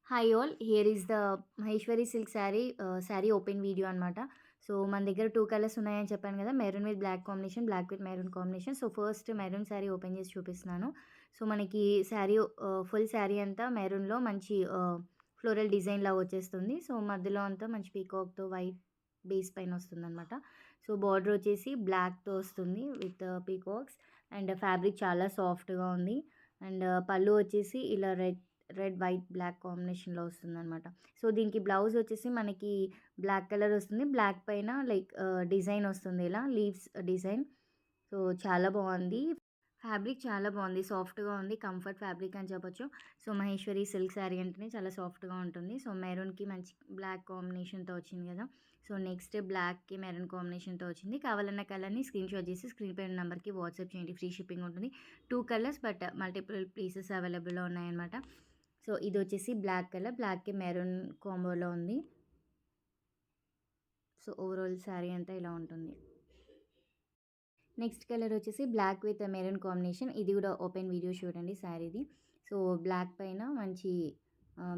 Hi all. Here is the Maheshwari silk sari open video అనమాట. So, మన దగ్గర 2 కలర్స్ ఉన్నాయని చెప్పాను కదా! Maroon with black combination, black with maroon combination. So, first maroon sari open చేసి చూపిస్తున్నాను. సో, మనకి ఫుల్ శారీ అంతా మెరూన్‌లో మంచి ఫ్లోరల్ డిజైన్‌లా వచ్చేస్తుంది. సో, మధ్యలో అంతా మంచి పీకాక్‌తో వైట్ బేస్ పైన వస్తుందనమాట. సో, బార్డర్ వచ్చేసి బ్లాక్‌తో వస్తుంది విత్ పీకాక్స్. అండ్ ఫ్యాబ్రిక్ చాలా సాఫ్ట్‌గా ఉంది. అండ్ పళ్ళు వచ్చేసి ఇలా రెడ్, వైట్, బ్లాక్ కాంబినేషన్‌లో వస్తుందనమాట. సో, దీనికి బ్లౌజ్ వచ్చేసి మనకి బ్లాక్ కలర్ వస్తుంది. బ్లాక్ పైన డిజైన్ వస్తుంది ఇలా లీవ్స్ డిజైన్. సో, చాలా బావుంది. ఫ్యాబ్రిక్ చాలా బావుంది. సాఫ్ట్‌గా ఉంది. కంఫర్ట్ ఫ్యాబ్రిక్ అని చెప్పొచ్చు. సో, మహేశ్వరి సిల్క్ శారీ అంటేనే చాలా సాఫ్ట్‌గా ఉంటుంది. సో, మెరూన్‌కి మంచి బ్లాక్ కాంబినేషన్‌తో వచ్చింది కదా! సో, నెక్స్ట్ బ్లాక్‌కి మెరూన్ కాంబినేషన్‌తో వచ్చింది. కావాలన్న కలర్‌ని స్క్రీన్‌షాట్ చేసి స్క్రీన్ పై ఉన్న నంబర్‌కి వాట్సాప్ చేయండి. ఫ్రీ షిప్పింగ్ ఉంటుంది. 2 కలర్స్ బట్ మల్టిపుల్ పీసెస్ అవైలబుల్‌లో ఉన్నాయన్నమాట. సో, ఇదొచ్చేసి బ్లాక్ కలర్. బ్లాక్‌కి మెరూన్ కాంబోలో ఉంది. సో, ఓవరాల్ శారీ అంతా ఇలా ఉంటుంది. నెక్స్ట్ కలర్ వచ్చేసి బ్లాక్ విత్ మెరూన్ కాంబినేషన్. ఇది కూడా ఓపెన్ వీడియో చూడండి శారీది. సో, బ్లాక్ పైన మంచి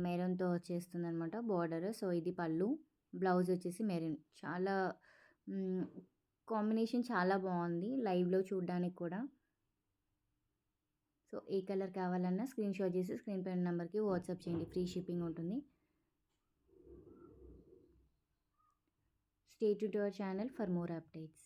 మెరూన్‌తో వచ్చేస్తుందనమాట బార్డర్. సో, ఇది పళ్ళు. బ్లౌజ్ వచ్చేసి మెరూన్. చాలా హ్మ్, కాంబినేషన్ చాలా బావుంది. లైవ్‌లో చూడ్డానికి కూడా. సో, ఏ కలర్ కావాలన్నా స్క్రీన్‌షాట్ చేసి స్క్రీన్ పైన నంబర్‌కి వాట్సాప్ చేయండి. ఫ్రీ షిప్పింగ్ ఉంటుంది. Stay tune to our channel for more updates.